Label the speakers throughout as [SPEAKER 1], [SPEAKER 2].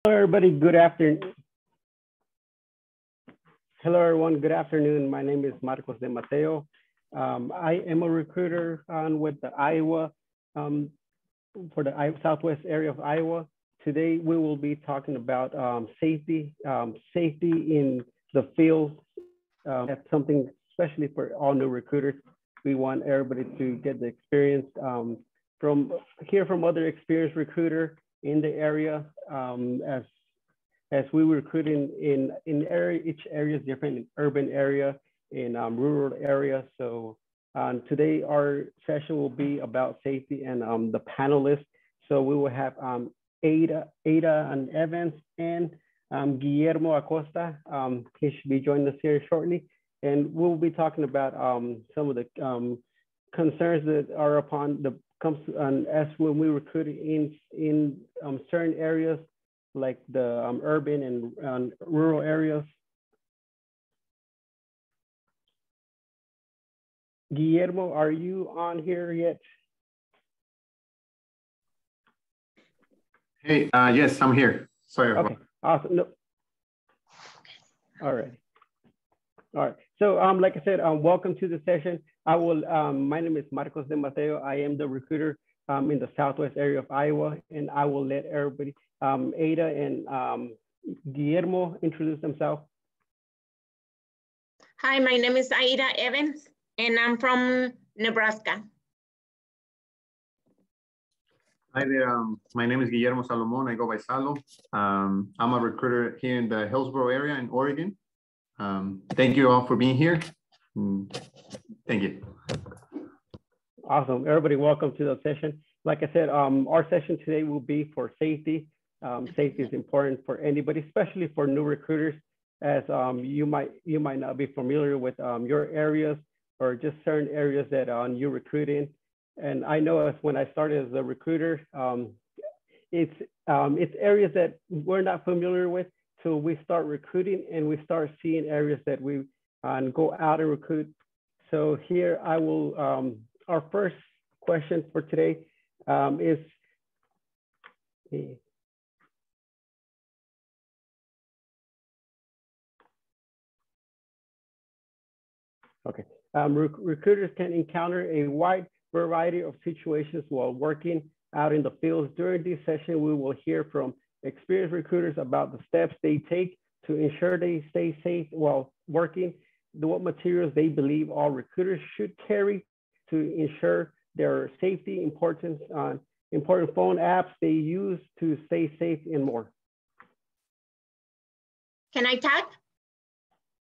[SPEAKER 1] Hello, everybody. Good afternoon. Hello, everyone. Good afternoon. My name is Marcos de Mateo. I am a recruiter with the Iowa, for the Southwest area of Iowa. Today, we will be talking about safety in the field. That's something especially for all new recruiters. We want everybody to get the experience hear from other experienced recruiter in the area, as we recruit in area, each area is different, in urban area, in rural area. So today our session will be about safety and the panelists. So we will have Ada and Evans and Guillermo Acosta. He should be joining us here shortly. And we'll be talking about some of the concerns that are as when we recruit in certain areas, like the urban and rural areas. Guillermo, are you on here yet?
[SPEAKER 2] Hey, yes, I'm here. Sorry.
[SPEAKER 1] Okay, awesome. No. All right. So like I said, welcome to the session. My name is Marcos de Mateo. I am the recruiter in the Southwest area of Iowa, and I will let everybody, Ada and Guillermo, introduce themselves.
[SPEAKER 3] Hi, my name is Aida Evans, and I'm from Nebraska.
[SPEAKER 2] Hi there, my name is Guillermo Salomon. I go by Salo. I'm a recruiter here in the Hillsborough area in Oregon. Thank you all for being here. Thank you.
[SPEAKER 1] Awesome. Everybody, welcome to the session. Like I said, our session today will be for safety. Safety is important for anybody, especially for new recruiters, as you might not be familiar with your areas or just certain areas that you recruit in. And I know when I started as a recruiter, it's areas that we're not familiar with. So we start recruiting and we start seeing areas that we go out and recruit. So here I will, our first question for today is, okay, recruiters can encounter a wide variety of situations while working out in the fields. During this session, we will hear from experienced recruiters about the steps they take to ensure they stay safe while working, what materials they believe all recruiters should carry to ensure their safety, important phone apps they use to stay safe, and more.
[SPEAKER 3] Can I talk?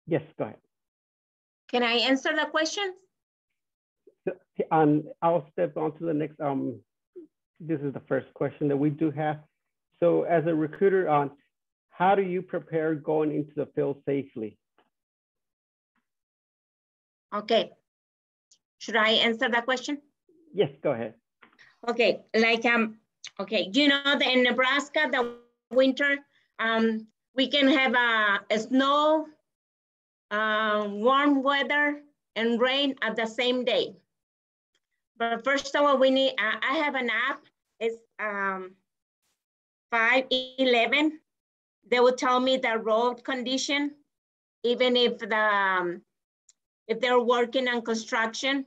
[SPEAKER 1] Yes, go ahead.
[SPEAKER 3] Can I answer the question?
[SPEAKER 1] I'll step on to the next. This is the first question that we do have. So as a recruiter, how do you prepare going into the field safely?
[SPEAKER 3] Okay. Should I answer that question?
[SPEAKER 1] Yes, go ahead.
[SPEAKER 3] Okay, okay, you know that in Nebraska, the winter, we can have a snow, warm weather, and rain at the same day. But first of all, we need, I have an app, it's 511. They will tell me the road condition, even if they're working on construction.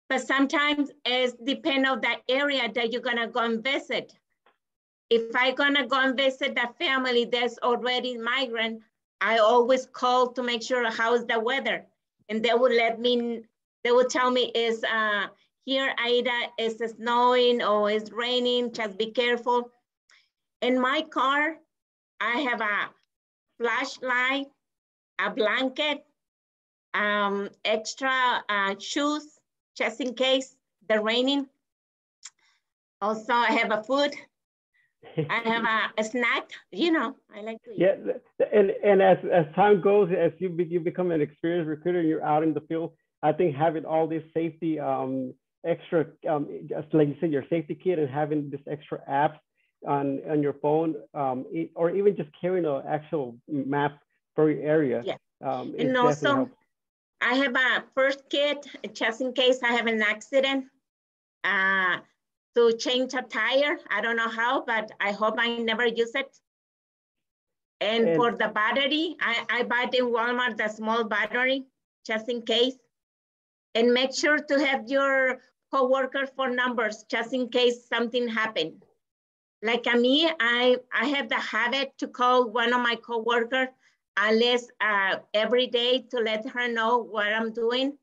[SPEAKER 3] But sometimes it depends on the area that you're gonna go and visit. If I'm gonna go and visit the family that's already migrant, I always call to make sure how's the weather. And they will they will tell me is here, Aida, is it snowing or is raining, just be careful. In my car, I have a flashlight, a blanket, extra shoes, just in case the raining. Also, I have a food. I have a snack, you know, I like to eat.
[SPEAKER 1] Yeah, and as time goes, as you become an experienced recruiter and you're out in the field, I think having all this safety extra, just like you said, your safety kit and having this extra apps on your phone, or even just carrying an actual map for your area.
[SPEAKER 3] Yeah, and also I have a first kit just in case I have an accident. to change a tire. I don't know how, but I hope I never use it. And for the battery, I bought in Walmart the small battery, just in case. And make sure to have your coworker phone numbers, just in case something happened. Like me, I have the habit to call one of my coworkers at least every day to let her know what I'm doing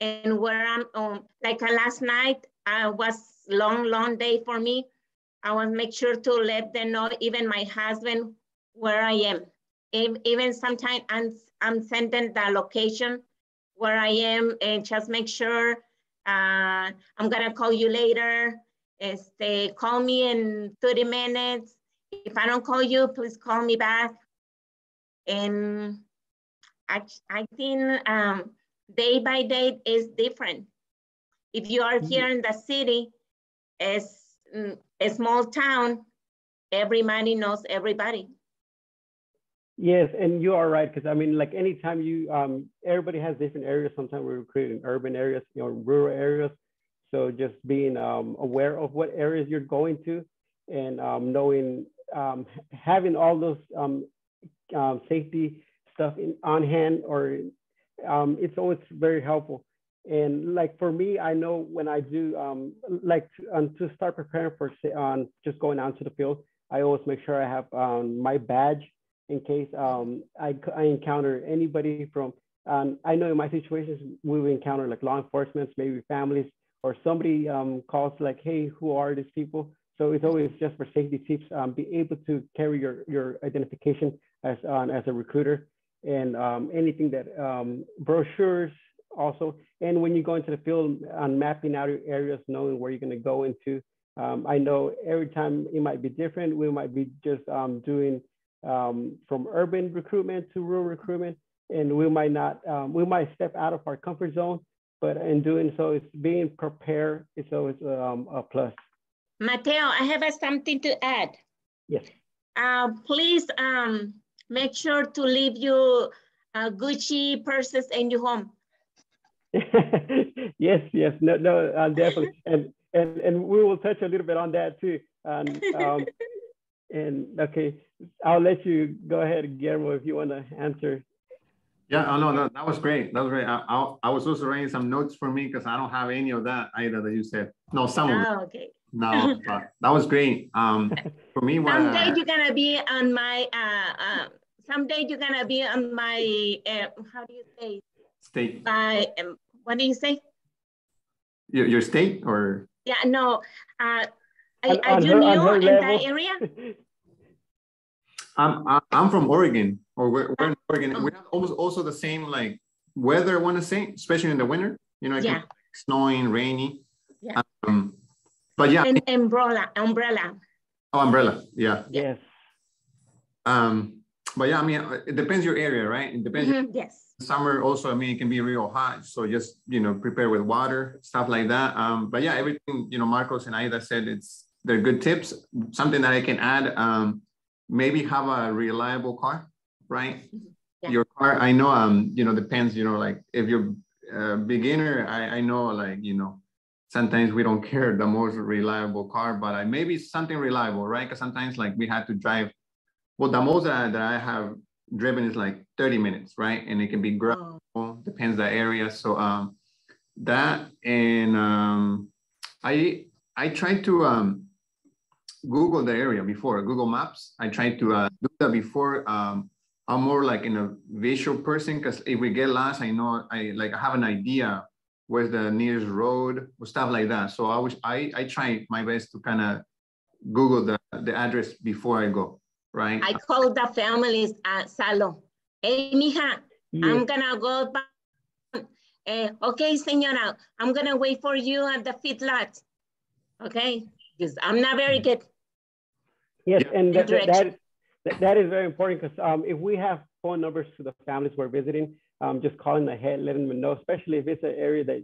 [SPEAKER 3] and where I'm. Like last night, was long day for me. I want to make sure to let them know, even my husband, where I am. Even sometimes I'm sending the location where I am and just make sure I'm gonna call you later. Call me in 30 minutes. If I don't call you, please call me back. And I think day by day is different. If you are here in the city, as a small town, everybody knows everybody.
[SPEAKER 1] Yes, and you are right, because I mean, like anytime you, everybody has different areas. Sometimes we recruit in urban areas, rural areas. So just being aware of what areas you're going to, and knowing, having all those safety stuff on hand, or it's always very helpful. And like for me, I know when I do to start preparing for just going out to the field, I always make sure I have my badge in case I encounter anybody from, I know in my situations, we will encounter like law enforcement, maybe families, or somebody calls like, hey, who are these people? So it's always just for safety tips, be able to carry your identification as a recruiter, and anything that, brochures also. And when you go into the field, on mapping out your areas, knowing where you're gonna go into. I know every time it might be different. We might be just doing from urban recruitment to rural recruitment, and we might not, we might step out of our comfort zone, but in doing so, it's being prepared. It's always a plus.
[SPEAKER 3] Mateo, I have something to add.
[SPEAKER 1] Yes.
[SPEAKER 3] Please make sure to leave your Gucci purses in your home.
[SPEAKER 1] Yes, no, definitely, and we will touch a little bit on that too. And okay, I'll let you go ahead, Guillermo, if you want to answer.
[SPEAKER 2] Yeah, oh no, that was great. That was great. I was also writing some notes for me, because I don't have any of that either that you said. No, some of it.
[SPEAKER 3] Okay.
[SPEAKER 2] No, that was great. For me,
[SPEAKER 3] someday you're gonna be on my someday you're gonna be on my how do you say?
[SPEAKER 2] State.
[SPEAKER 3] What do you say?
[SPEAKER 2] Your state, or?
[SPEAKER 3] Yeah, no. Are you
[SPEAKER 1] new
[SPEAKER 3] in that area?
[SPEAKER 2] I'm from Oregon, or we're in Oregon. We have almost also the same like weather, I want to say, especially in the winter. It can be like snowing, rainy.
[SPEAKER 3] Yeah.
[SPEAKER 2] But yeah.
[SPEAKER 3] And umbrella.
[SPEAKER 2] Oh, umbrella. Yeah.
[SPEAKER 1] Yes.
[SPEAKER 2] But yeah, I mean, it depends your area, right? It depends.
[SPEAKER 3] Yes.
[SPEAKER 2] Summer also, I mean, it can be real hot. So just, prepare with water, stuff like that. But yeah, everything, Marcos and Aida said, they're good tips. Something that I can add, maybe have a reliable car, right? Yeah. Your car, I know, depends, like if you're a beginner, I know, like, sometimes we don't care the most reliable car, but maybe something reliable, right? Because sometimes like we had to drive, well, the most that I have driven is like 30 minutes, right? And it can be gravel, depends the area. So that, and I tried to Google the area before, Google Maps. I tried to do that before. I'm more like in a visual person, because if we get lost, I know I have an idea where's the nearest road or stuff like that. So I try my best to kind of Google the address before I go, right?
[SPEAKER 3] I call the families Salo. Hey, mija, I'm gonna go back. Okay, señora, I'm gonna wait for you at the feedlot. Okay, because I'm not very good.
[SPEAKER 1] Yes, and that is very important, because if we have phone numbers to the families we're visiting, just calling ahead, letting them know, especially if it's an area that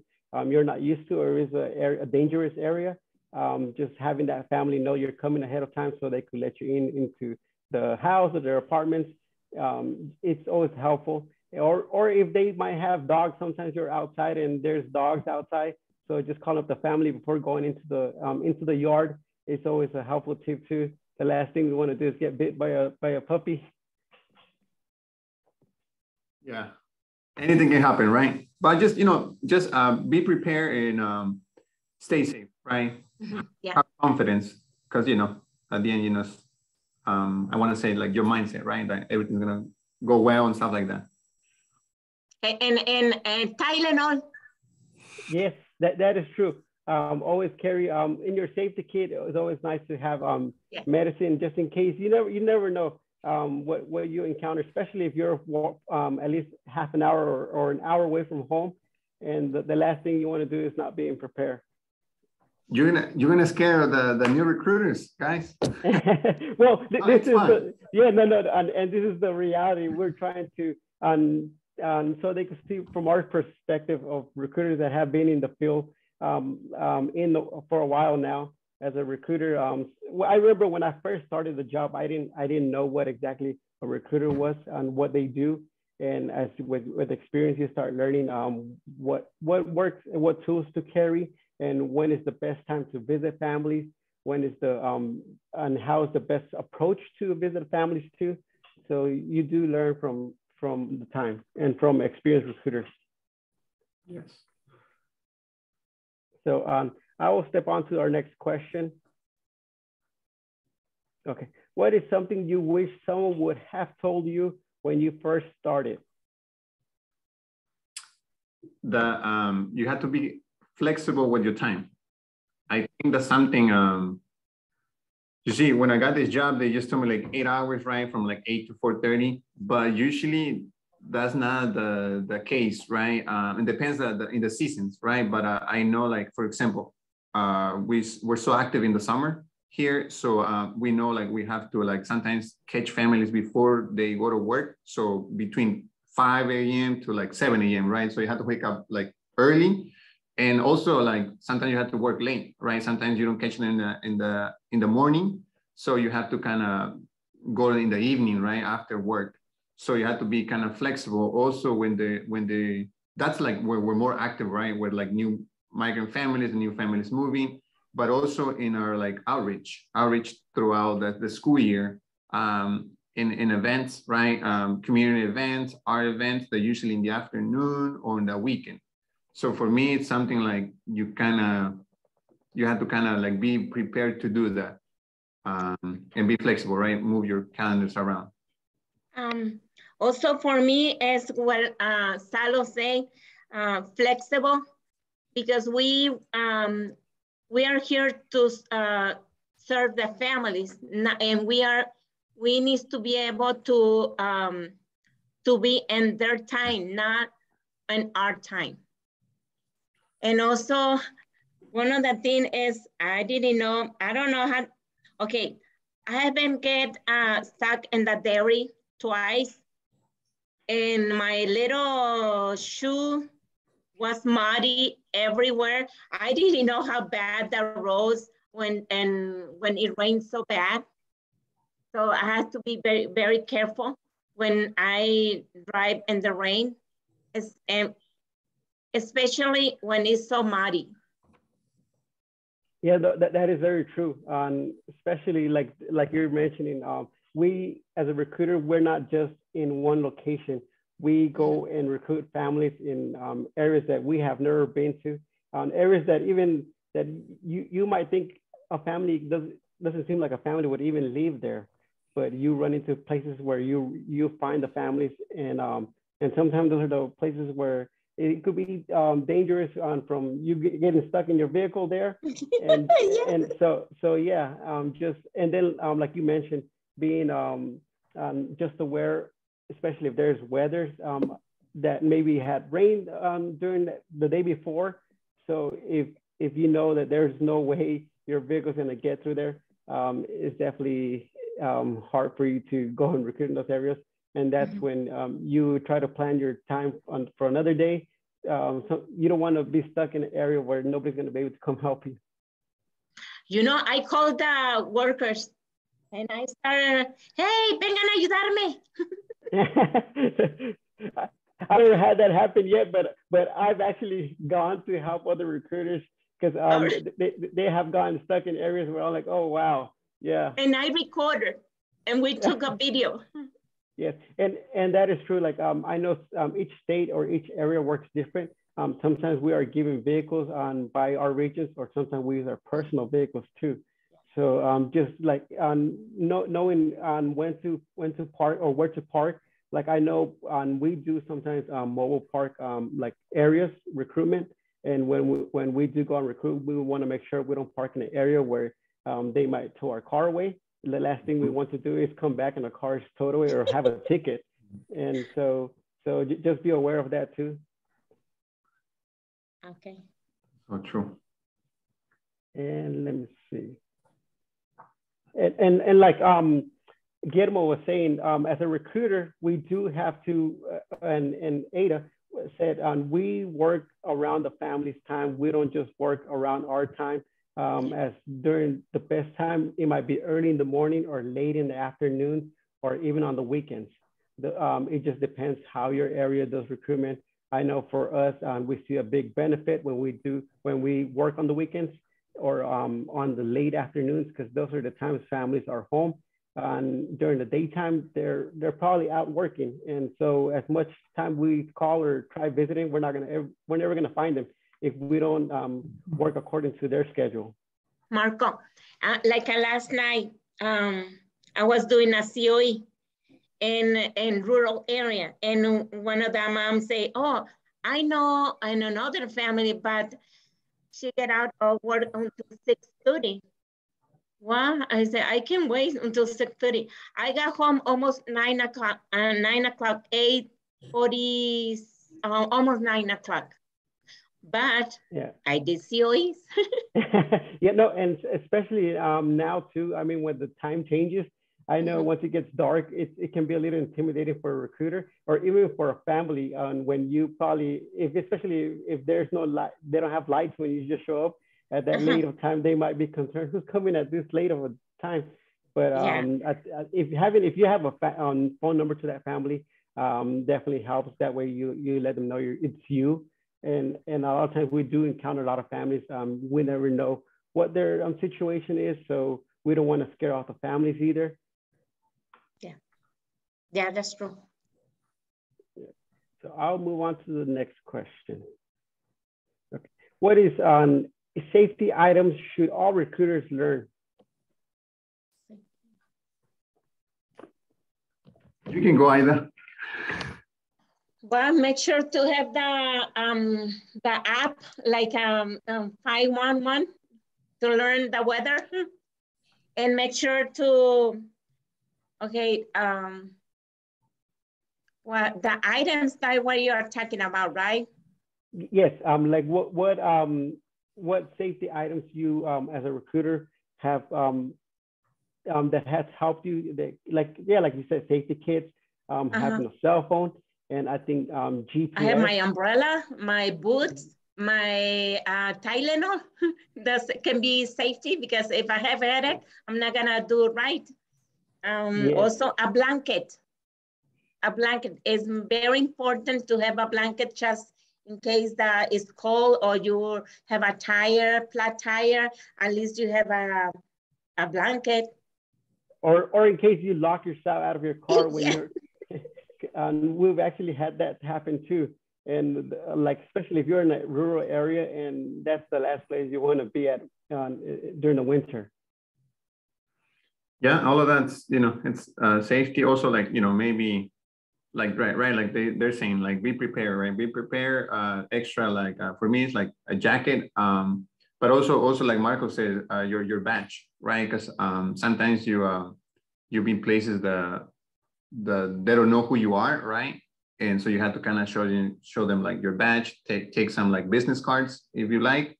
[SPEAKER 1] you're not used to, or is a dangerous area, just having that family know you're coming ahead of time so they could let you into the house or their apartments. It's always helpful. Or if they might have dogs, sometimes you're outside and there's dogs outside. So just call up the family before going into the yard. It's always a helpful tip too. The last thing we want to do is get bit by a puppy.
[SPEAKER 2] Yeah, anything can happen, right? But just, just be prepared and stay safe, right?
[SPEAKER 3] Yeah.
[SPEAKER 2] Have confidence, because, at the end, I want to say like your mindset, right? That everything's going to go well and stuff like that.
[SPEAKER 3] And Tylenol.
[SPEAKER 1] Yes, that is true. Always carry in your safety kit. It's always nice to have medicine just in case. You never know what you encounter, especially if you're at least half an hour or an hour away from home, and the last thing you want to do is not being prepared.
[SPEAKER 2] You're gonna scare the new recruiters, guys.
[SPEAKER 1] Well, this is and this is the reality. We're trying to so they can see from our perspective of recruiters that have been in the field for a while now as a recruiter. I remember when I first started the job, I didn't know what exactly a recruiter was and what they do. And as with experience, you start learning what works and what tools to carry, and when is the best time to visit families, when is and how is the best approach to visit families too. So you do learn from the time and from experienced recruiters.
[SPEAKER 2] Yes.
[SPEAKER 1] So I will step on to our next question. Okay, what is something you wish someone would have told you when you first started?
[SPEAKER 2] You have to be flexible with your time. I think that's something, you see, when I got this job, they just told me like 8 hours, right? From like 8 to 4:30, but usually that's not the case, right? It depends in the seasons, right? But I know, like, for example, we're so active in the summer here. So we know like we have to like sometimes catch families before they go to work. So between 5 a.m. to like 7 a.m., right? So you have to wake up like early. And also like sometimes you have to work late, right? Sometimes you don't catch them in the morning. So you have to kind of go in the evening, right? After work. So you have to be kind of flexible. Also when that's like where we're more active, right? With like new migrant families and new families moving, but also in our like outreach throughout the school year, in events, right? Community events, art events, they're usually in the afternoon or in the weekend. So for me, it's something like you have to kind of like be prepared to do that, and be flexible, right? Move your calendars around.
[SPEAKER 3] Also for me, as well, Salo say, flexible, because we are here to serve the families, and we need to be able to be in their time, not in our time. And also, one of the things is I don't know how. Okay, I haven't get stuck in the dairy twice, and my little shoe was muddy everywhere. I didn't know how bad the roads when it rains so bad. So I have to be very, very careful when I drive in the rain, especially when it's so muddy.
[SPEAKER 1] Yeah, that is very true. Especially like you're mentioning, we as a recruiter, we're not just in one location. We go and recruit families in areas that we have never been to, areas that even that you might think a family doesn't seem like a family would even live there, but you run into places where you find the families, and sometimes those are the places where it could be dangerous from you getting stuck in your vehicle there, and and so yeah, and then like you mentioned, being just aware, especially if there's weathers that maybe had rained during the day before. So if you know that there's no way your vehicle's gonna get through there, it's definitely hard for you to go and recruit in those areas. And that's when you try to plan your time for another day. So you don't want to be stuck in an area where nobody's going to be able to come help you.
[SPEAKER 3] You know, I called the workers and I started, hey, vengan a ayudarme.
[SPEAKER 1] I never had that happen yet, but I've actually gone to help other recruiters because they have gotten stuck in areas where I'm like, oh wow, yeah.
[SPEAKER 3] And I recorded, and we took a video.
[SPEAKER 1] Yes, and that is true. Like I know each state or each area works different. Sometimes we are given vehicles by our regions, or sometimes we use our personal vehicles too. So just like knowing when to park or where to park. Like I know we do sometimes mobile park like areas recruitment, and when we do go on recruit, we want to make sure we don't park in an area where they might tow our car away. The last thing we want to do is come back and a car is towed away or have a ticket. And so just be aware of that too.
[SPEAKER 3] Okay.
[SPEAKER 2] So true.
[SPEAKER 1] And let me see. And like Guillermo was saying, as a recruiter, we do have to, and Ada said, we work around the family's time. We don't just work around our time. As during the best time, it might be early in the morning or late in the afternoon, or even on the weekends. It just depends how your area does recruitment. I know for us, we see a big benefit when we work on the weekends or on the late afternoons, because those are the times families are home. And during the daytime, they're probably out working. And so as much time we call or try visiting, we're never gonna find them if we don't work according to their schedule.
[SPEAKER 3] Marco, like last night, I was doing a COE in rural area, and one of the moms say, "Oh, I know another family, but she get out of work until 6:30." Well, I said, I can wait until 6:30. I got home almost 9 o'clock, 8:40, almost 9 o'clock. But yeah, I did COEs.
[SPEAKER 1] Yeah, no, and especially now too. I mean, when the time changes, I know once it gets dark, it can be a little intimidating for a recruiter or even for a family. When you probably, especially if there's no light, they don't have lights when you just show up at that late of time, they might be concerned who's coming at this late of a time. But if you have a phone number to that family, definitely helps. That way you let them know it's you. And a lot of times we do encounter a lot of families. We never know what their situation is, so we don't want to scare off the families either.
[SPEAKER 3] Yeah, that's true.
[SPEAKER 1] So I'll move on to the next question. Okay. What is safety items should all recruiters learn?
[SPEAKER 2] You can go, Ida.
[SPEAKER 3] Well, make sure to have the app like 511 to learn the weather, and make sure to well, the items that what you are talking about, right?
[SPEAKER 1] Yes. Like what safety items you as a recruiter have that has helped you? Like you said, safety kits, having a cell phone. And I think GPS.
[SPEAKER 3] I have my umbrella, my boots, my Tylenol. That can be safety, because if I have a headache, I'm not gonna do it right. Yes. Also a blanket. A blanket is very important to have a blanket just in case that it's cold or you have a flat tire. At least you have a blanket.
[SPEAKER 1] Or in case you lock yourself out of your car when you're. We've actually had that happen too. And like, especially if you're in a rural area and that's the last place you want to be at during the winter.
[SPEAKER 2] Yeah, all of that's, it's safety. Also, like, maybe like, right. Like they're saying, like, be prepared, right? Be prepared, extra, like, for me, it's like a jacket. But also like Marco said, your badge, right? Because sometimes you've been places they don't know who you are, right? And so you have to kind of show them like your badge, take some like business cards if you like.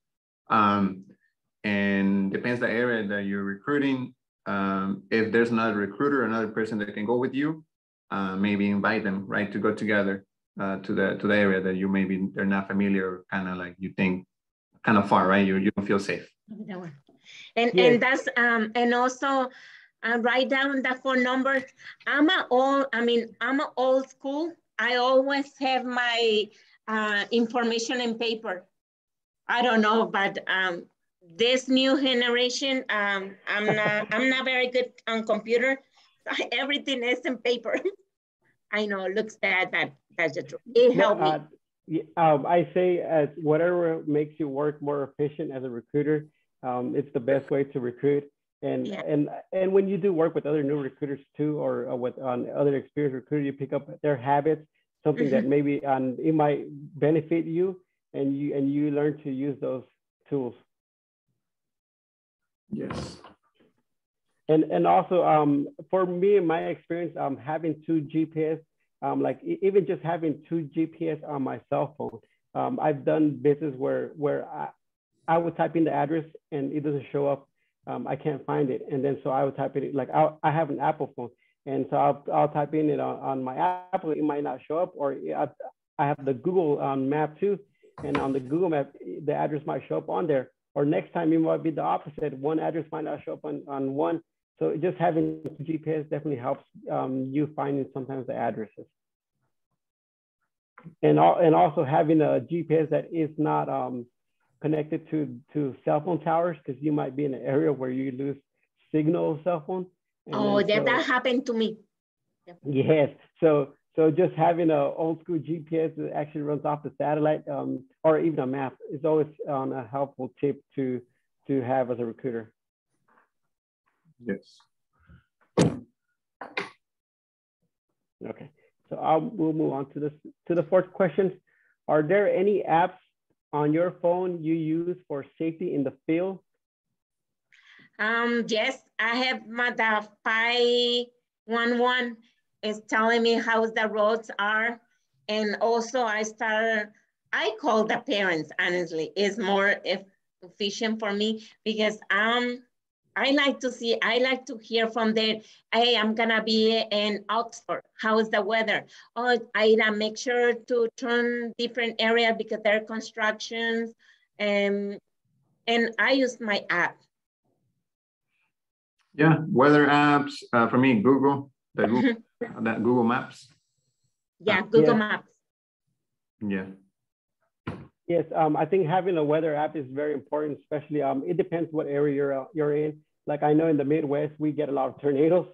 [SPEAKER 2] And depends the area that you're recruiting. If there's another recruiter, another person that can go with you, maybe invite them, right, to go together to the area that you maybe they're not familiar, kind of like you think kind of far, right? You don't feel safe.
[SPEAKER 3] And that's and also write down the phone number. I'm an old school. I always have my information in paper. I don't know, but this new generation, I'm not very good on computer. Everything is in paper. I know it looks bad, but that's the truth. It helped me.
[SPEAKER 1] I say as whatever makes you work more efficient as a recruiter, it's the best way to recruit. And when you do work with other new recruiters too, or with other experienced recruiters, you pick up their habits, something that maybe it might benefit you, and you learn to use those tools.
[SPEAKER 2] Yes.
[SPEAKER 1] And also for me, in my experience, having 2 GPS, like even just having 2 GPS on my cell phone, I've done business where I would type in the address and it doesn't show up. I can't find it. And then so I would type it, like I have an Apple phone. And so I'll type in it on my Apple, it might not show up, or I have the Google map too. And on the Google map, the address might show up on there. Or next time it might be the opposite. One address might not show up on one. So just having GPS definitely helps you finding sometimes the addresses. And also having a GPS that is not connected to cell phone towers, because you might be in an area where you lose signal cell phone.
[SPEAKER 3] Oh, that happened to me.
[SPEAKER 1] Yes. So just having an old school GPS that actually runs off the satellite, or even a map, is always a helpful tip to have as a recruiter.
[SPEAKER 2] Yes.
[SPEAKER 1] Okay. So we'll move on to the fourth question. Are there any apps on your phone you use for safety in the field?
[SPEAKER 3] Yes, I have the 511 is telling me how the roads are. And also I call the parents, honestly. It's more efficient for me because I like to hear from them, hey, I'm gonna be in Oxford. How is the weather? Oh, I make sure to turn different area because there are constructions. And I use my app.
[SPEAKER 2] Yeah, weather apps, for me, Google, that Google Maps.
[SPEAKER 3] Yeah, Google Maps.
[SPEAKER 2] Yeah.
[SPEAKER 1] Yes, I think having a weather app is very important, especially it depends what area you're in. Like I know in the Midwest, we get a lot of tornadoes.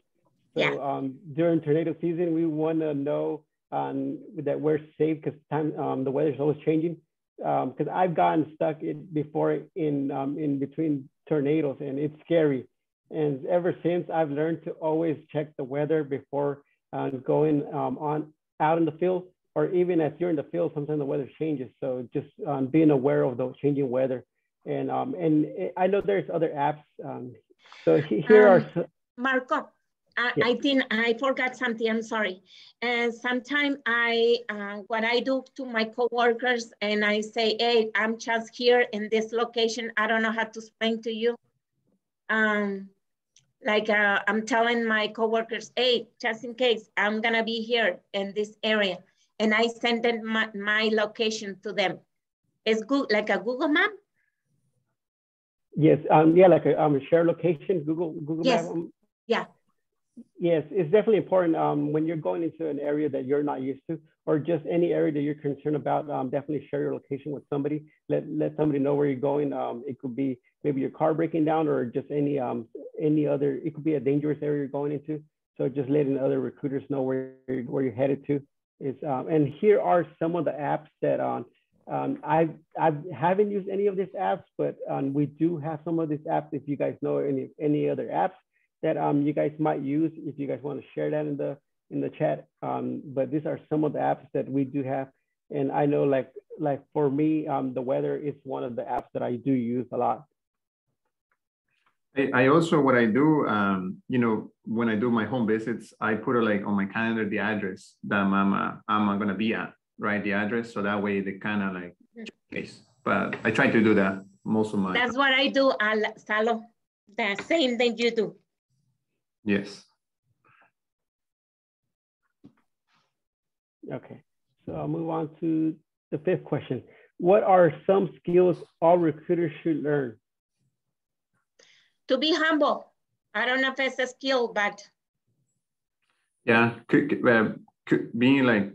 [SPEAKER 1] So during tornado season, we want to know that we're safe because the weather's always changing. Because I've gotten stuck before in between tornadoes, and it's scary. And ever since, I've learned to always check the weather before going out in the field, or even as you're in the field, sometimes the weather changes. So just being aware of the changing weather. And I know there's other apps. So here are
[SPEAKER 3] Marco. I think I forgot something. I'm sorry. And sometimes what I do to my coworkers, and I say, hey, I'm just here in this location. I don't know how to explain to you. I'm telling my coworkers, hey, just in case, I'm gonna be here in this area. And I send them my location to them. It's good, like a Google map?
[SPEAKER 1] Yes, like a shared location, Google
[SPEAKER 3] yes.
[SPEAKER 1] Map.
[SPEAKER 3] Yeah.
[SPEAKER 1] Yes, it's definitely important when you're going into an area that you're not used to, or just any area that you're concerned about. Definitely share your location with somebody. Let somebody know where you're going. It could be maybe your car breaking down, or just any other. It could be a dangerous area you're going into. So just letting other recruiters know where you're headed to is. And here are some of the apps that I haven't used any of these apps, but we do have some of these apps. If you guys know any other apps that you guys might use, if you guys want to share that in the chat. But these are some of the apps that we do have. And I know like for me, the weather is one of the apps that I do use a lot.
[SPEAKER 2] I also, what I do, when I do my home visits, I put like on my calendar the address that I'm gonna be at, right? The address, so that way they kind of like case. But I try to do that most of my.
[SPEAKER 3] That's what I do, Salo. The same thing you do.
[SPEAKER 2] Yes.
[SPEAKER 1] Okay, so I'll move on to the fifth question. What are some skills all recruiters should learn?
[SPEAKER 3] To be humble. I don't know if it's a skill, but.
[SPEAKER 2] Yeah, being like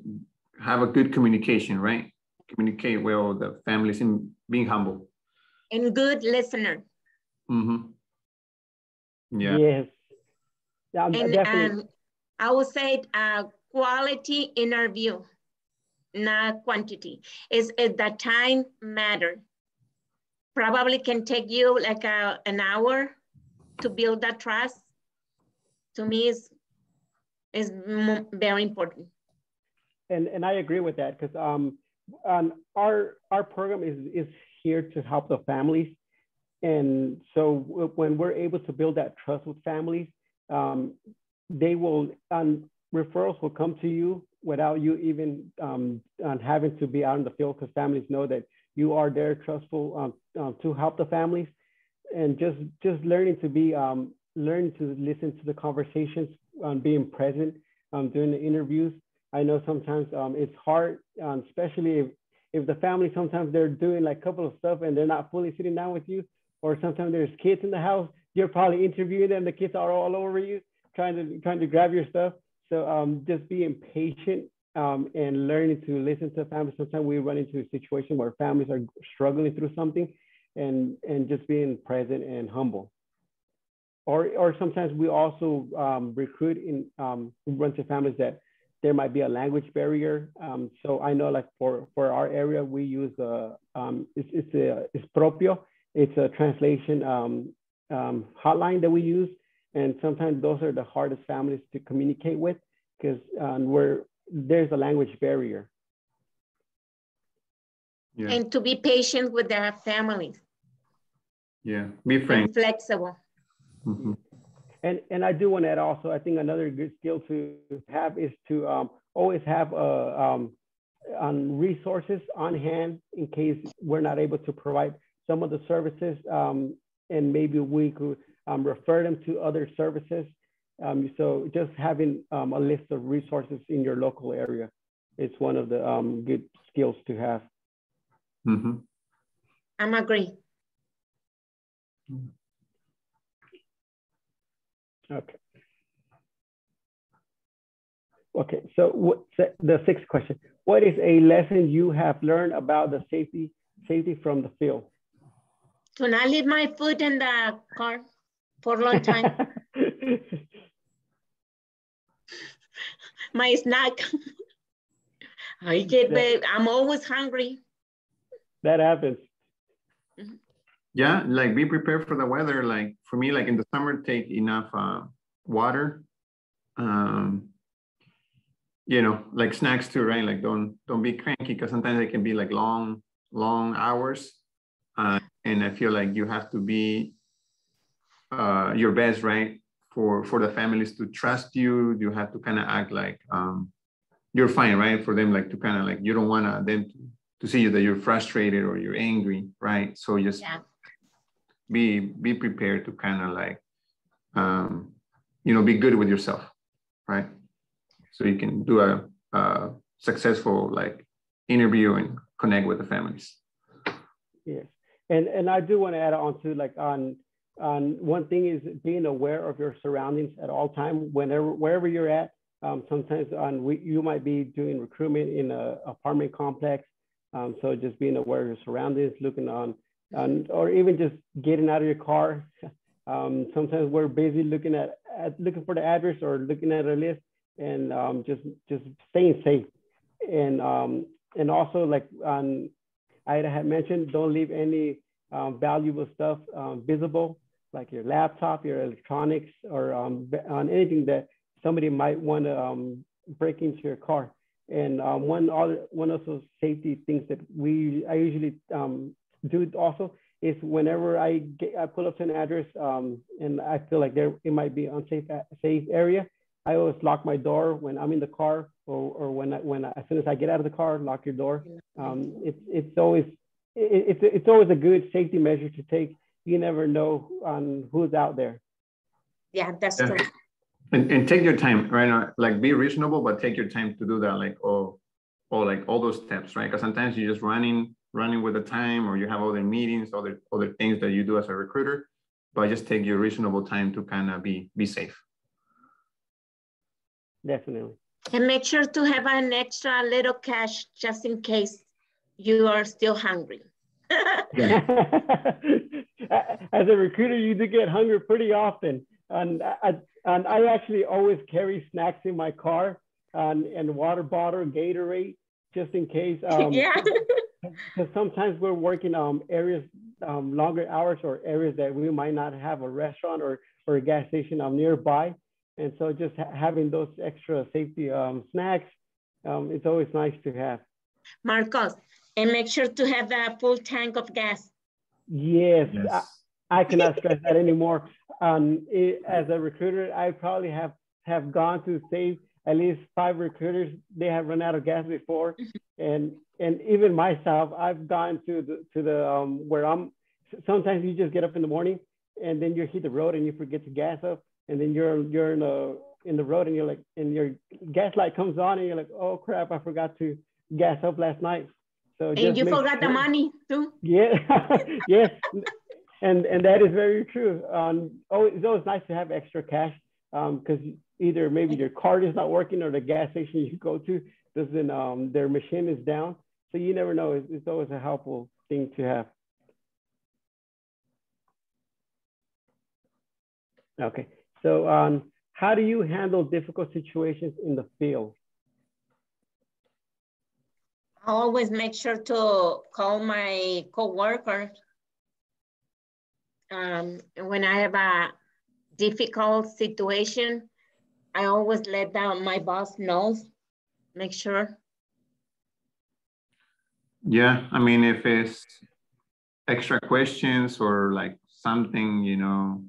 [SPEAKER 2] have a good communication, right? Communicate well with the families and being humble.
[SPEAKER 3] And good listener.
[SPEAKER 2] Mm-hmm. Yeah.
[SPEAKER 1] Yes. Yeah,
[SPEAKER 3] And
[SPEAKER 1] definitely.
[SPEAKER 3] I would say quality interview, not quantity. Is the time matter? Probably can take you like an hour to build that trust. To me, is very important.
[SPEAKER 1] And I agree with that because our program is here to help the families, and so when we're able to build that trust with families, they will referrals will come to you without you even having to be out in the field, because families know that you are there, trustful to help the families, and just learning to be learn to listen to the conversations, being present during the interviews. I know sometimes it's hard, especially if the family, sometimes they're doing like a couple of stuff and they're not fully sitting down with you, or sometimes there's kids in the house, you're probably interviewing them, the kids are all over you, trying to grab your stuff. So just being patient and learning to listen to families. Sometimes we run into a situation where families are struggling through something, and just being present and humble. Or sometimes we also recruit in run to families that there might be a language barrier. So I know, like for our area, we use it's propio. It's a translation hotline that we use, and sometimes those are the hardest families to communicate with, because there's a language barrier.
[SPEAKER 2] Yeah.
[SPEAKER 3] And to be patient with their families.
[SPEAKER 2] Yeah, be frank.
[SPEAKER 3] And flexible.
[SPEAKER 2] Mm-hmm.
[SPEAKER 1] And I do want to add also, I think another good skill to have is to always have resources on hand in case we're not able to provide some of the services, and maybe we could refer them to other services. So just having a list of resources in your local area is one of the good skills to have.
[SPEAKER 2] Mm-hmm.
[SPEAKER 3] I'm agree.
[SPEAKER 1] Okay. Okay, so the sixth question: what is a lesson you have learned about the safety from the field?
[SPEAKER 3] To not leave my food in the car for a long time. My snack. I'm always hungry.
[SPEAKER 1] That happens.
[SPEAKER 2] Yeah, like be prepared for the weather. Like for me, like in the summer, take enough water. You know, like snacks too, right? Like don't be cranky, because sometimes it can be like long hours. And I feel like you have to be your best, right? For the families to trust you. You have to kind of act like you're fine, right? For them, like to kind of like, you don't want them to see you that you're frustrated or you're angry, right? So just be prepared to kind of like, you know, be good with yourself, right? So you can do a successful like interview and connect with the families.
[SPEAKER 1] Yes, and I do want to add on to like on one thing is being aware of your surroundings at all time, wherever you're at. Sometimes you might be doing recruitment in an apartment complex, so just being aware of your surroundings, looking on or even just getting out of your car. Sometimes we're busy looking for the address or looking at a list, and just staying safe. And also, like Ida had mentioned, don't leave any valuable stuff visible, like your laptop, your electronics, or on anything that somebody might want to break into your car. And one of those safety things that I usually do also is whenever I pull up to an address and I feel like it might be unsafe safe area, I always lock my door when I'm in the car, or when as soon as I get out of the car, lock your door. It's always a good safety measure to take. You never know on who's out there.
[SPEAKER 3] Yeah, that's true.
[SPEAKER 2] And take your time, right now, like be reasonable, but take your time to do that, like like all those steps, right? Because sometimes you're just running with the time, or you have other meetings, other things that you do as a recruiter, but just take your reasonable time to kind of be safe.
[SPEAKER 1] Definitely.
[SPEAKER 3] And make sure to have an extra little cash just in case you are still hungry.
[SPEAKER 1] As a recruiter, you do get hungry pretty often. And I actually always carry snacks in my car and water bottle, Gatorade, just in case.
[SPEAKER 3] Yeah.
[SPEAKER 1] Because sometimes we're working areas, longer hours, or areas that we might not have a restaurant or a gas station nearby. And so just having those extra safety snacks, it's always nice to have.
[SPEAKER 3] Marcos, and make sure to have a full tank of gas.
[SPEAKER 1] Yes, I cannot stress that anymore. As a recruiter, I probably have gone to save at least 5 recruiters. They have run out of gas before, and even myself, I've gone to the where I'm. Sometimes you just get up in the morning and then you hit the road and you forget to gas up, and then you're in the road and you're like, and your gas light comes on and you're like, oh crap, I forgot to gas up last night. So
[SPEAKER 3] and you forgot the money too.
[SPEAKER 1] Yeah, yes, and that is very true. It's always nice to have extra cash because either maybe your card is not working or the gas station you go to doesn't, their machine is down. So you never know. It's always a helpful thing to have. Okay, so how do you handle difficult situations in the field?
[SPEAKER 3] I always make sure to call my coworker when I have a difficult situation. I always let my boss know, make sure.
[SPEAKER 2] Yeah, I mean, if it's extra questions or like something, you know,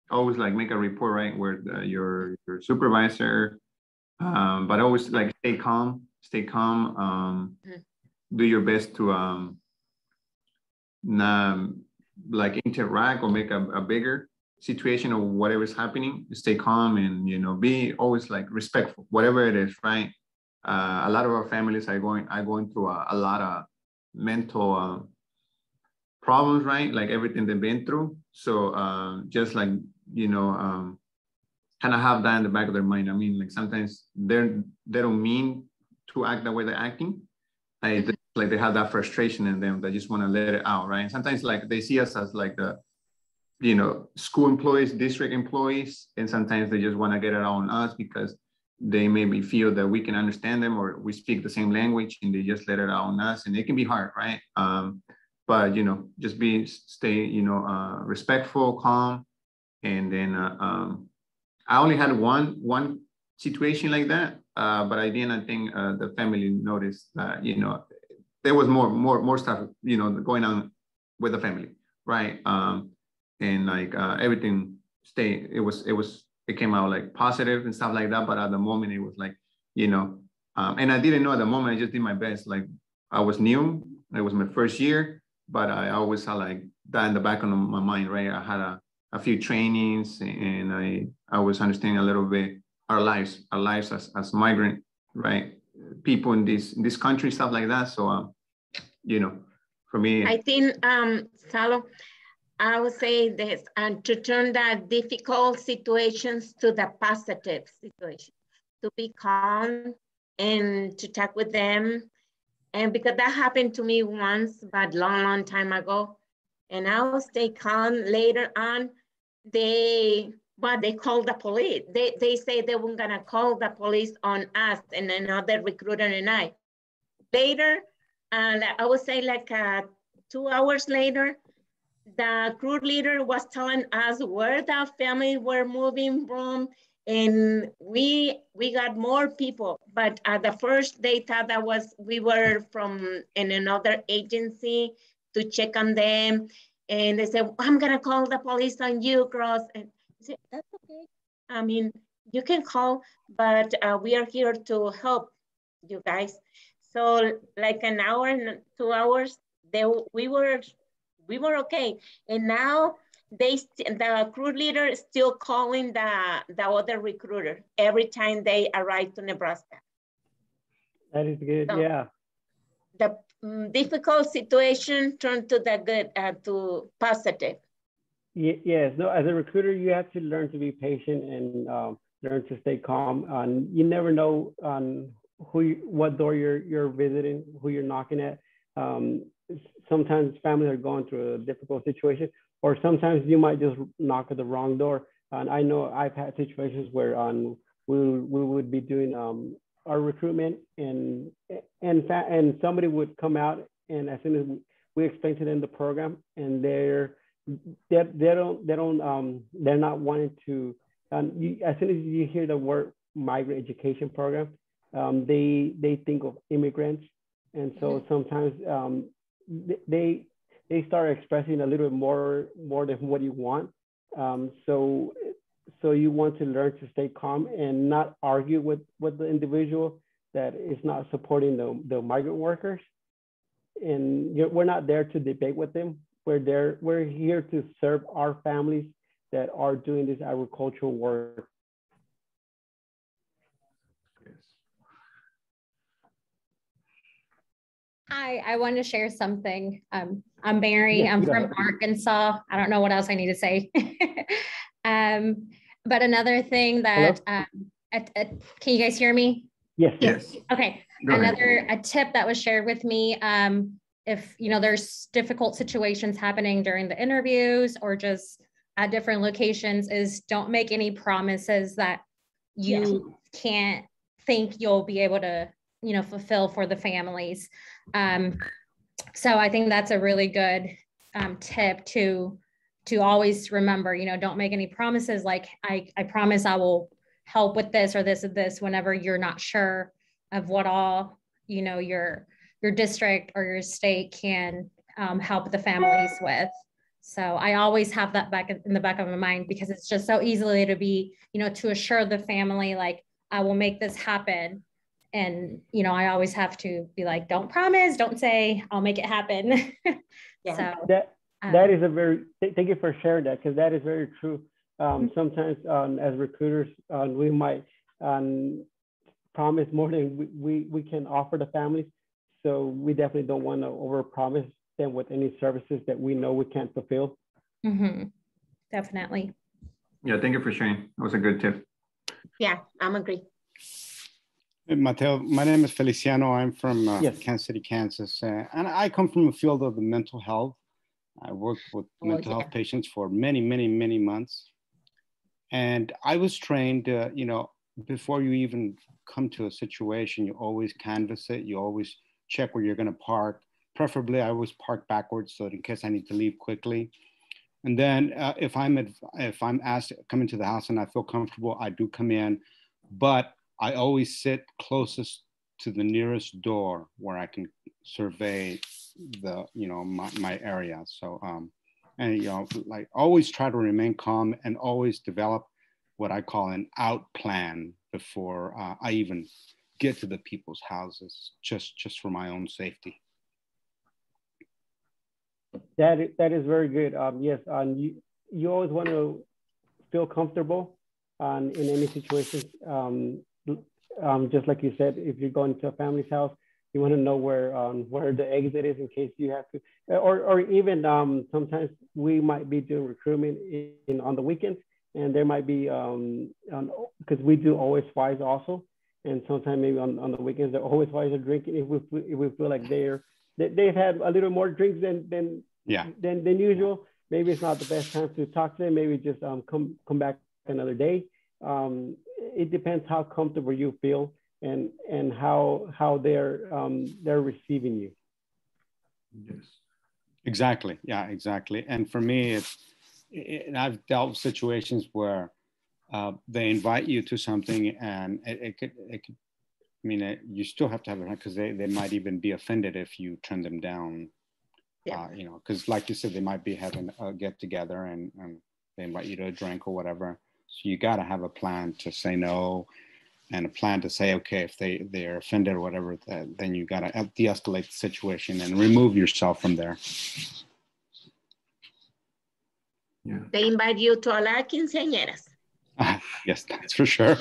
[SPEAKER 2] always like make a report, right, where your supervisor, but always like stay calm, do your best to not like interact or make a bigger situation or whatever is happening. Stay calm and, you know, be always like respectful, whatever it is, right? A lot of our families are going through a lot of mental problems, right? Like everything they've been through. So just like, you know, kind of have that in the back of their mind. I mean, like sometimes they don't mean to act the way they're acting. Like they have that frustration in them. They just want to let it out, right? And sometimes like they see us as like the, you know, school employees, district employees, and sometimes they just want to get it out on us because they maybe feel that we can understand them or we speak the same language, and they just let it out on us, and it can be hard, right? But you know, just stay, you know, respectful, calm, and then I only had one situation like that, but I think the family noticed that, you know, there was more stuff, you know, going on with the family, right? And like everything stayed. It came out like positive and stuff like that. But at the moment, it was like, you know, and I didn't know at the moment. I just did my best. Like I was new. It was my first year, but I always had like that in the back of my mind, right? I had a few trainings, and I was understanding a little bit our lives as migrant, right? People in this country, stuff like that. So, you know, for me,
[SPEAKER 3] I think, Salo, I would say this, and to turn the difficult situations to the positive situation, to be calm and to talk with them. And because that happened to me once, but long time ago, and I will stay calm. Later on, they called the police. They say they were gonna call the police on us and another recruiter and I. Later, I would say like 2 hours later, the crew leader was telling us where the family were moving from, and we got more people. But at the first, they thought that we were from in another agency to check on them, and they said, "I'm gonna call the police on you, girls." And I said, "That's okay. I mean, you can call, but we are here to help you guys." So like an hour and 2 hours, we were okay. And now the crew leader is still calling the other recruiter every time they arrive to Nebraska.
[SPEAKER 1] That is good, so, yeah.
[SPEAKER 3] The difficult situation turned to the good, to positive.
[SPEAKER 1] Yes, no, as a recruiter, you have to learn to be patient and learn to stay calm. You never know on what door you're visiting, who you're knocking at. Sometimes families are going through a difficult situation, or sometimes you might just knock at the wrong door. And I know I've had situations where we would be doing our recruitment, and somebody would come out, and as soon as we explain to them the program, and they're not wanting to. As soon as you hear the word migrant education program, they think of immigrants, and so sometimes they start expressing a little bit more than what you want. So you want to learn to stay calm and not argue with the individual that is not supporting the migrant workers. And we're not there to debate with them. We're here to serve our families that are doing this agricultural work.
[SPEAKER 4] Hi, I wanted to share something. I'm Mary.
[SPEAKER 1] Yes,
[SPEAKER 4] I'm from Arkansas. I don't know what else I need to say. But another thing that, can you guys hear me?
[SPEAKER 1] Yes.
[SPEAKER 2] Yes.
[SPEAKER 4] Okay. A tip that was shared with me, if there's difficult situations happening during the interviews or just at different locations, is don't make any promises that you can't think you'll be able to fulfill for the families. So I think that's a really good tip to always remember, don't make any promises like I promise I will help with this or this whenever you're not sure of what all your district or your state can help the families with. So I always have that in the back of my mind, because it's just so easily to be, to assure the family, like, I will make this happen. And, I always have to be like, don't promise, don't say I'll make it happen. So
[SPEAKER 1] that is thank you for sharing that, because that is very true. Sometimes as recruiters, we might promise more than we can offer the families. So we definitely don't want to overpromise them with any services that we know we can't fulfill.
[SPEAKER 4] Definitely.
[SPEAKER 2] Yeah, thank you for sharing. That was a good tip.
[SPEAKER 3] Yeah, I'm agree.
[SPEAKER 5] Hey, Mateo, my name is Feliciano. I'm from Kansas City, Kansas. And I come from the field of the mental health. I worked with mental health patients for many, many, many months. And I was trained, before you even come to a situation, you always canvass it. You always check where you're going to park. Preferably, I always park backwards, so in case I need to leave quickly. And then if I'm asked to come into the house and I feel comfortable, I do come in. But I always sit closest to the nearest door where I can survey the, my area. So, like always try to remain calm and always develop what I call an out plan before I even get to the people's houses, just for my own safety.
[SPEAKER 1] That is very good. Yes, you always want to feel comfortable in any situation. Just like you said, if you're going to a family's house, you want to know where the exit is in case you have to, or even sometimes we might be doing recruitment on the weekends, and there might be because we do OSYs also, and sometimes maybe on the weekends the OSYs are drinking. If we feel like they've had a little more drinks than usual, maybe it's not the best time to talk to them. Maybe just come back another day. It depends how comfortable you feel and how they're receiving you.
[SPEAKER 5] Yes, exactly. Yeah, exactly. And for me, I've dealt with situations where they invite you to something, and it could. I mean, you still have to have it, because they might even be offended if you turn them down. Yeah. Because like you said, they might be having a get together and they invite you to a drink or whatever. So you got to have a plan to say no, and a plan to say, okay, if they're offended or whatever, then you got to de-escalate the situation and remove yourself from there.
[SPEAKER 2] Yeah.
[SPEAKER 3] They invite you to a la quinceañeras.
[SPEAKER 5] Yes, that's for sure.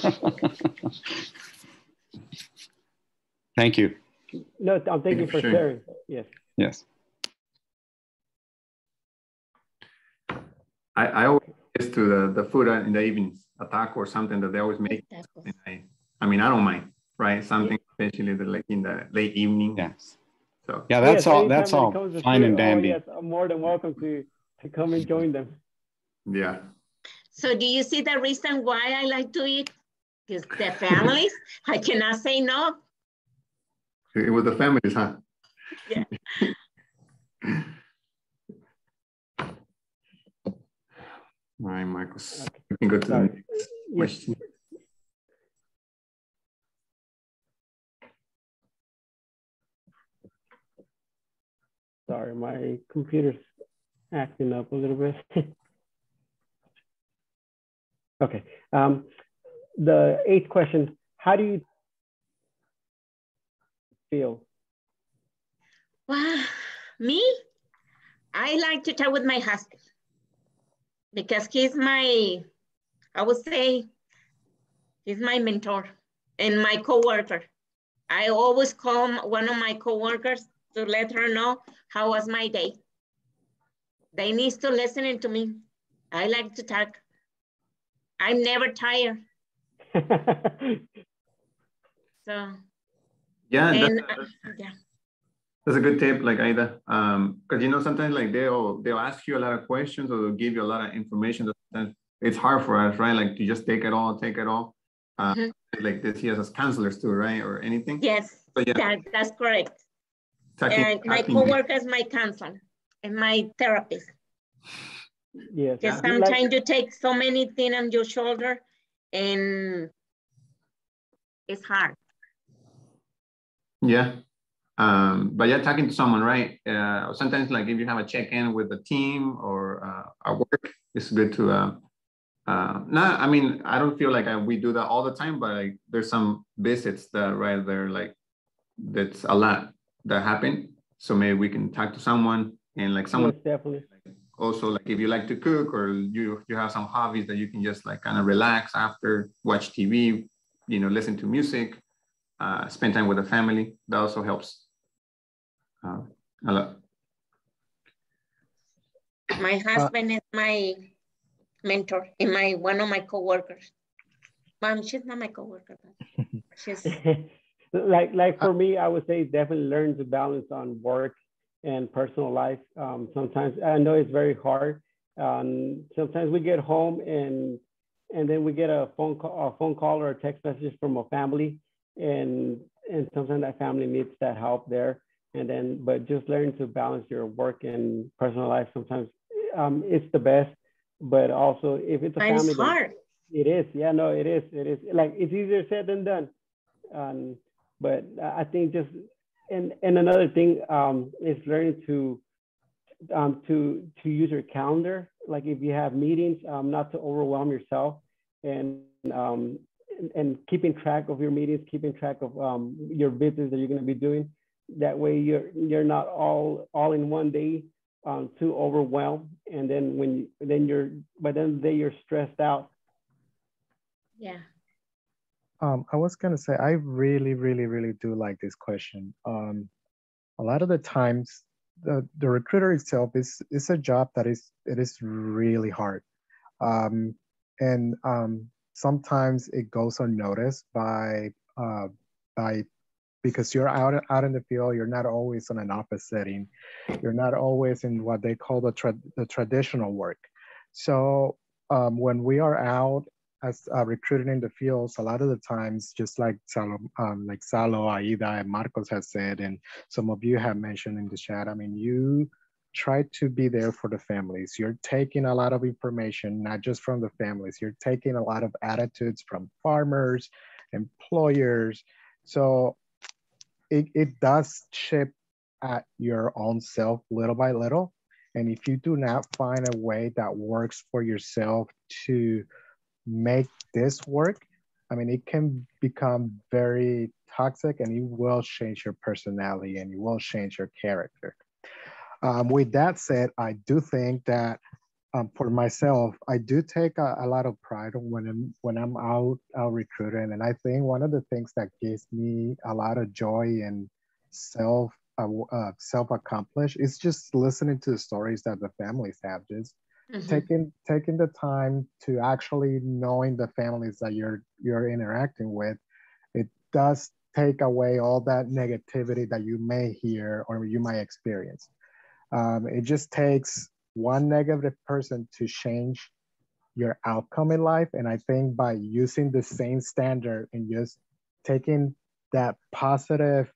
[SPEAKER 5] Thank you.
[SPEAKER 1] No, thank you for sharing. Yes.
[SPEAKER 5] Yes.
[SPEAKER 2] I always to the food in the evenings. a taco or something that they always make. And I mean, I don't mind, right? Something especially like in the late evening.
[SPEAKER 5] Yes.
[SPEAKER 2] So
[SPEAKER 5] yeah, that's
[SPEAKER 1] yes,
[SPEAKER 5] all. That's all fine and dandy.
[SPEAKER 1] Oh, yes, I'm more than welcome to come and join them.
[SPEAKER 2] Yeah.
[SPEAKER 3] So do you see the reason why I like to eat? Because the families, I cannot say no.
[SPEAKER 2] With the families, huh?
[SPEAKER 3] Yeah.
[SPEAKER 2] All right, Marcos.
[SPEAKER 1] Okay.
[SPEAKER 2] We can go to the next question.
[SPEAKER 1] Sorry, my computer's acting up a little bit. Okay. The 8th question, how do you feel?
[SPEAKER 3] Well, me, I like to talk with my husband because he's my, I would say, he's my mentor and my coworker. I always call one of my coworkers to let her know how was my day. They need to listen to me. I like to talk. I'm never tired. So
[SPEAKER 2] yeah,
[SPEAKER 3] and
[SPEAKER 2] yeah. That's a good tip, like Aida, because you know sometimes like they'll ask you a lot of questions or they'll give you a lot of information. That it's hard for us, right? Like to just take it all. Like they see us as counselors too, right? Or anything.
[SPEAKER 3] Yes, yeah. that's correct. And my coworker is my counselor and my therapist.
[SPEAKER 1] Yes.
[SPEAKER 3] Because sometimes you take so many things on your shoulder and it's hard.
[SPEAKER 2] Yeah. But yeah, talking to someone, right? Sometimes like if you have a check-in with the team or at work, it's good to, I mean, I don't feel like we do that all the time, but like there's some visits that right there, like that's a lot that happen. So maybe we can talk to someone and like someone.
[SPEAKER 1] Yes, definitely.
[SPEAKER 2] Also, like if you like to cook or you have some hobbies that you can just like kind of relax after, watch TV, you know, listen to music, spend time with the family. That also helps a lot.
[SPEAKER 3] My husband is my mentor and one of my coworkers. Mom, she's not my coworker, but she's
[SPEAKER 1] like for me, I would say definitely learn to balance on work and personal life. Sometimes I know it's very hard. Sometimes we get home and then we get a phone call or a text message from a family, and sometimes that family needs that help there. And then, but just learn to balance your work and personal life. Sometimes it's the best, but also if it's a family,
[SPEAKER 3] it's hard.
[SPEAKER 1] It is. Yeah, no, it is. It is like it's easier said than done. But I think just and another thing is learning to use your calendar. Like if you have meetings, not to overwhelm yourself, and keeping track of your meetings, keeping track of your business that you're going to be doing. That way you're not all in one day too overwhelmed, and then you're stressed out.
[SPEAKER 3] Yeah.
[SPEAKER 6] I was gonna say I really do like this question. A lot of the times, the recruiter itself is a job that is really hard, and sometimes it goes unnoticed by because you're out in the field. You're not always in an office setting. You're not always in what they call the traditional work. So when we are out as recruiting in the fields, a lot of the times, just like Salo, Aida, and Marcos has said, and some of you have mentioned in the chat, I mean, you try to be there for the families. You're taking a lot of information, not just from the families. You're taking a lot of attitudes from farmers, employers. So it does chip at your own self little by little. And if you do not find a way that works for yourself to make this work, I mean, it can become very toxic and it will change your personality and it will change your character. With that said, I do think that for myself, I do take a lot of pride when I'm out recruiting, and I think one of the things that gives me a lot of joy and self accomplish is just listening to the stories that the families have. Just taking the time to actually knowing the families that you're interacting with, it does take away all that negativity that you may hear or you might experience. It just takes one negative person to change your outcome in life. And I think by using the same standard and just taking that positive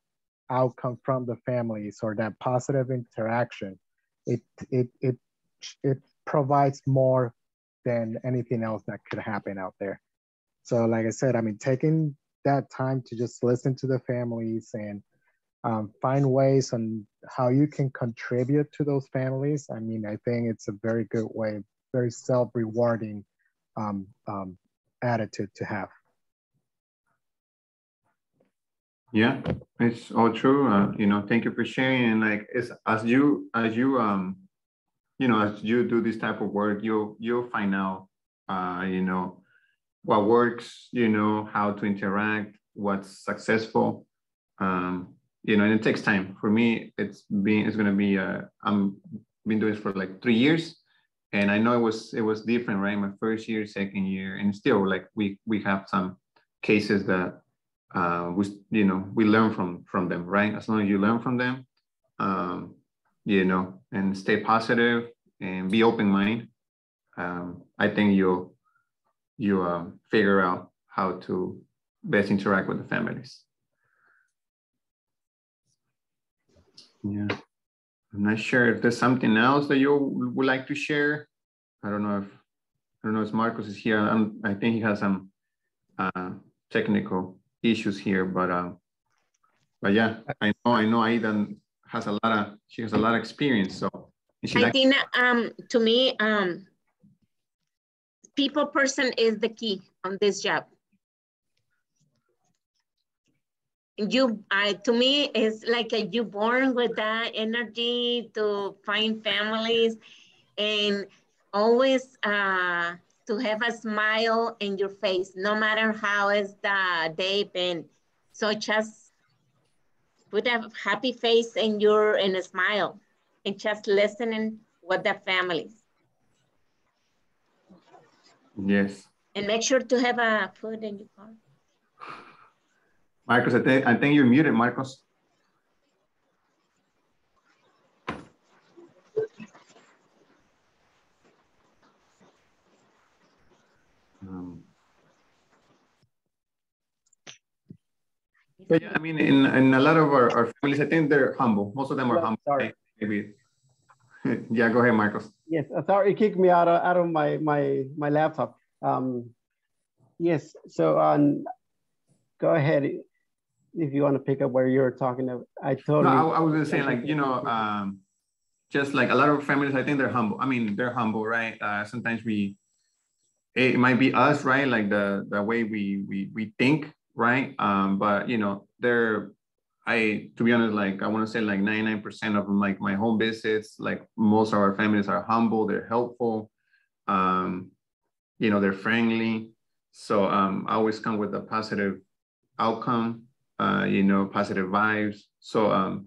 [SPEAKER 6] outcome from the families or that positive interaction, it provides more than anything else that could happen out there. So like I said, I mean, taking that time to just listen to the families and find ways on how you can contribute to those families. I mean, I think it's a very good way, very self-rewarding attitude to have.
[SPEAKER 2] Yeah, it's all true. You know, thank you for sharing. And like, it's as you you know, as you do this type of work, you'll find out, you know, what works, you know, how to interact, what's successful. You know, and it takes time. For me, it's gonna be I'm been doing this for like 3 years, and I know it was different, right? My first year, second year, and still like we have some cases that we learn from them, right? As long as you learn from them, you know, and stay positive and be open-minded, I think you'll figure out how to best interact with the families. Yeah, I'm not sure if there's something else that you would like to share. I don't know if Marcos is here. I think he has some technical issues here, but yeah, I know Aida has a lot of experience. So
[SPEAKER 3] I think to me, people person is the key on this job. To me, it's like you born with that energy to find families and always to have a smile in your face, no matter how is the day been. So just put a happy face and a smile and just listening with the families.
[SPEAKER 2] Yes.
[SPEAKER 3] And make sure to have a food in your car.
[SPEAKER 2] Marcos, I think you're muted, Marcos. But yeah, I mean, in a lot of our families, I think they're humble. Most of them are humble.
[SPEAKER 1] Sorry.
[SPEAKER 2] Maybe. Yeah, go ahead, Marcos.
[SPEAKER 1] Yes, sorry, it kicked me out of my laptop. Yes, so go ahead if you want to pick up where you're talking about. I
[SPEAKER 2] was just saying, like, you know, just like a lot of families, I think they're humble. I mean, they're humble, right? Sometimes it might be us, right? Like the way we think, right? But you know, to be honest, like I want to say like 99% of them, like my home visits, like most of our families are humble, they're helpful, you know, they're friendly. So I always come with a positive outcome, you know, positive vibes. So,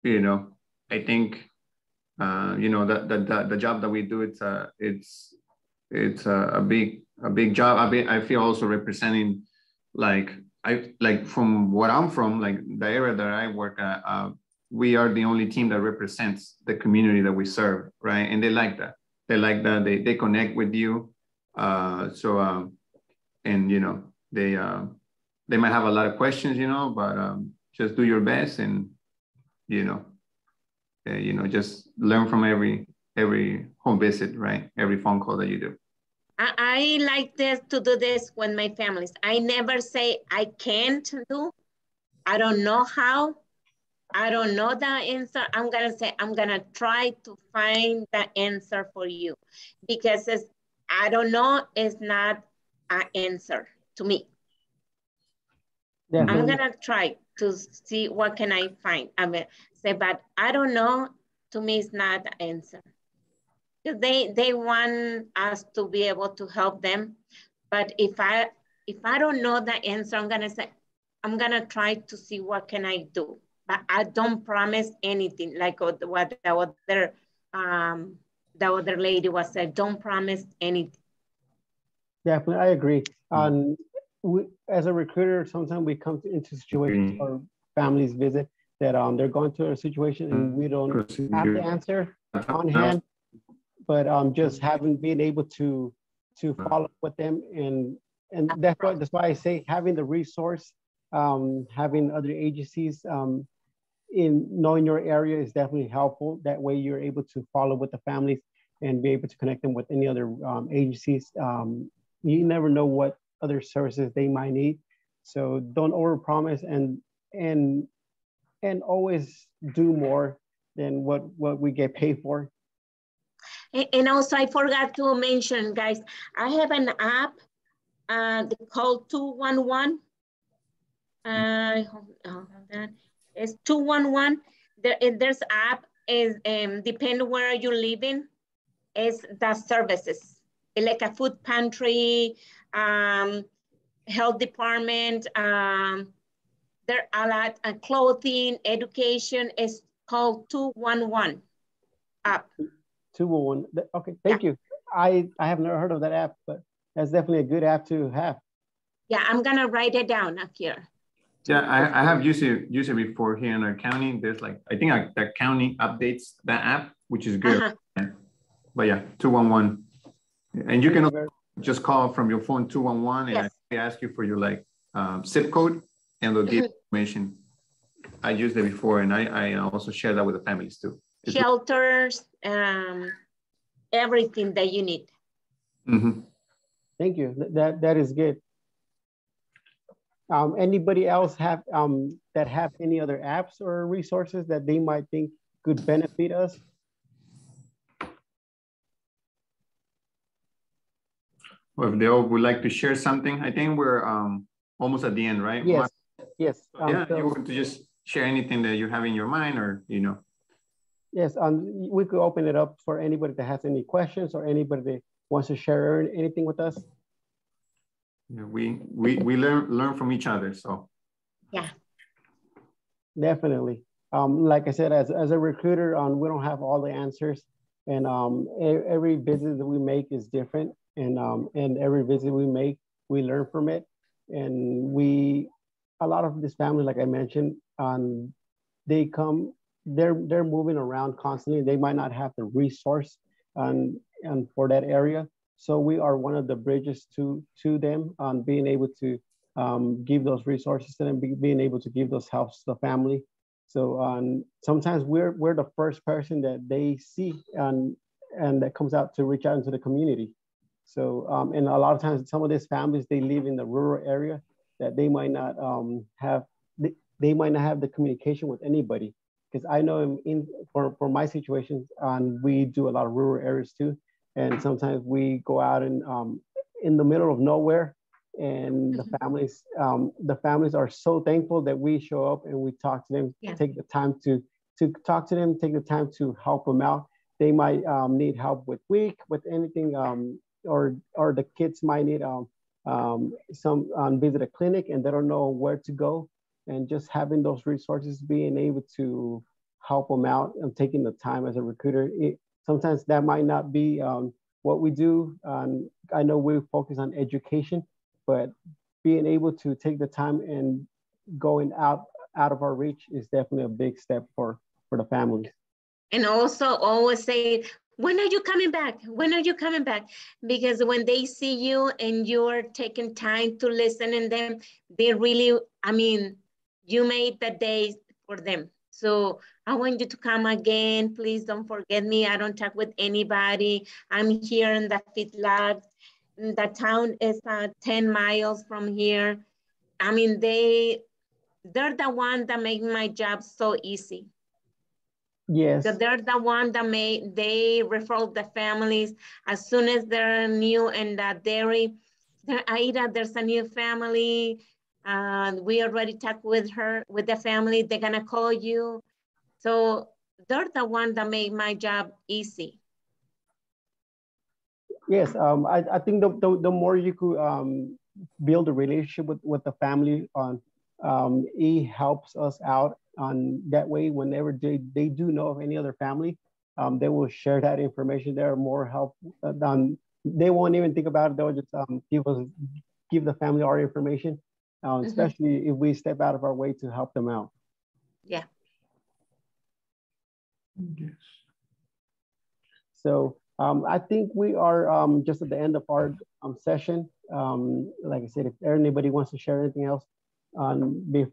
[SPEAKER 2] you know, I think, you know, the job that we do, it's a big job. I feel also representing, like from what I'm from, like the area that I work at, we are the only team that represents the community that we serve, right? And they like that. They like that. They connect with you. And you know, they might have a lot of questions, you know, but just do your best and you know, just learn from every home visit, right? Every phone call that you do.
[SPEAKER 3] I like to do this with my families. I never say I can't do. I don't know how. I don't know the answer. I'm gonna say I'm gonna try to find the answer for you, because I don't know is not an answer to me. Definitely. I'm gonna try to see what can I find. I mean, say, but I don't know. To me, is not the answer. They want us to be able to help them, but if I don't know the answer, I'm gonna say I'm gonna try to see what can I do, but I don't promise anything like what the other the other lady was said, don't promise anything.
[SPEAKER 1] Definitely, I agree. As a recruiter, sometimes we come into situations or families visit that they're going through a situation and we don't have the answer on hand, but just been able to follow up with them, and that's why I say having the resource, having other agencies in knowing your area is definitely helpful. That way you're able to follow with the families and be able to connect them with any other agencies. You never know what other services they might need. So don't overpromise and always do more than what we get paid for.
[SPEAKER 3] And also I forgot to mention, guys, I have an app called 211. Hold on. It's 211. There's app is depend where you're living, is the services, like a food pantry, health department, there are a lot of clothing, education. Is called 211 app.
[SPEAKER 1] 211. Okay, thank you. I have never heard of that app, but that's definitely a good app to have.
[SPEAKER 3] Yeah, I'm gonna write it down up here.
[SPEAKER 2] Yeah, I have used it before here in our county. There's like, I think the county updates that app, which is good. But yeah, 211. And you can just call from your phone 211 and I ask you for your zip code and they'll give information. I used it before and I also share that with the families too.
[SPEAKER 3] Shelters, everything that you need.
[SPEAKER 2] Mm-hmm.
[SPEAKER 1] Thank you. That is good. Anybody else have that have any other apps or resources that they might think could benefit us?
[SPEAKER 2] Well, if they all would like to share something, I think we're almost at the end, right?
[SPEAKER 1] Yes. Yes.
[SPEAKER 2] Yeah, you want to just share anything that you have in your mind, or
[SPEAKER 1] Yes, we could open it up for anybody that has any questions or anybody that wants to share anything with us.
[SPEAKER 2] Yeah, we learn from each other, so.
[SPEAKER 3] Yeah.
[SPEAKER 1] Definitely. Like I said, as a recruiter, we don't have all the answers, and every visit that we make is different, and every visit we make, we learn from it, and a lot of this family, like I mentioned, they're moving around constantly. They might not have the resource and for that area. So we are one of the bridges to them on being able to give those resources to them, being able to give those helps to the family. So sometimes we're the first person that they see and that comes out to reach out into the community. So and a lot of times some of these families, they live in the rural area that they might not have the communication with anybody. Because I know for my situation, we do a lot of rural areas too. And sometimes we go out in the middle of nowhere, and the families are so thankful that we show up and we talk to them, take the time to talk to them, take the time to help them out. They might need help with anything, or the kids might need some visit a clinic and they don't know where to go. And just having those resources, being able to help them out and taking the time as a recruiter, sometimes that might not be what we do. I know we focus on education, but being able to take the time and going out of our reach is definitely a big step for the families.
[SPEAKER 3] And also always say, when are you coming back? When are you coming back? Because when they see you and you're taking time to listen to them, they really, you made the day for them. So I want you to come again. Please don't forget me. I don't talk with anybody. I'm here in the feedlot. The town is 10 miles from here. They're the one that make my job so easy.
[SPEAKER 1] Yes.
[SPEAKER 3] So they're the one that they refer the families as soon as they're new in the dairy. Aida, there's a new family. We already talked with the family. They're gonna call you. So they're the one that made my job easy.
[SPEAKER 1] Yes, I think the more you could build a relationship with the family, it helps us out on that way. Whenever they do know of any other family, they will share that information. They're more help than, they won't even think about it. They'll just give the family our information, especially if we step out of our way to help them out.
[SPEAKER 3] Yeah.
[SPEAKER 2] Yes.
[SPEAKER 1] So I think we are just at the end of our session. Like I said, if anybody wants to share anything else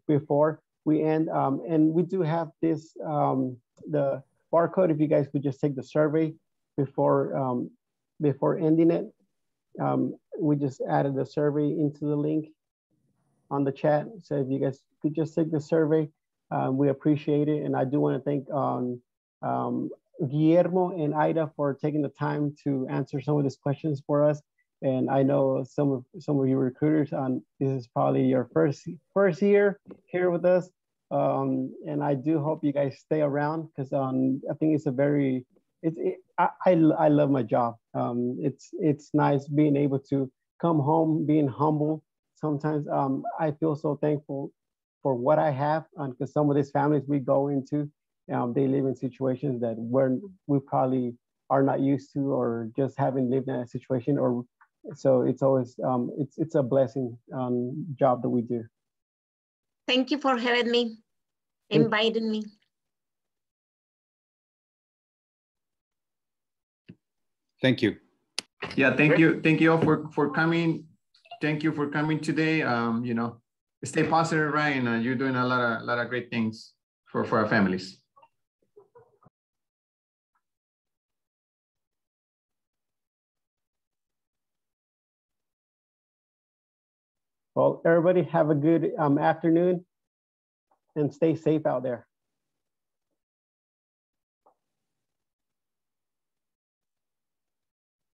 [SPEAKER 1] before we end, and we do have this, the barcode, if you guys could just take the survey before ending it. We just added the survey into the link on the chat. So if you guys could just take the survey, we appreciate it. And I do want to thank Guillermo and Ida for taking the time to answer some of these questions for us. And I know some of you recruiters, this is probably your first year here with us. And I do hope you guys stay around, because I think it's a very, I love my job. It's nice being able to come home, being humble. Sometimes I feel so thankful for what I have, because some of these families we go into, they live in situations that we probably are not used to, or just haven't lived in a situation, or so it's always it's a blessing job that we do.
[SPEAKER 3] Thank you for having me, inviting me.
[SPEAKER 5] Thank you.
[SPEAKER 2] Yeah, thank you all for coming. Thank you for coming today. You know, stay positive, right? And you're doing a lot of great things for our families.
[SPEAKER 1] Well, everybody have a good afternoon, and stay safe out there.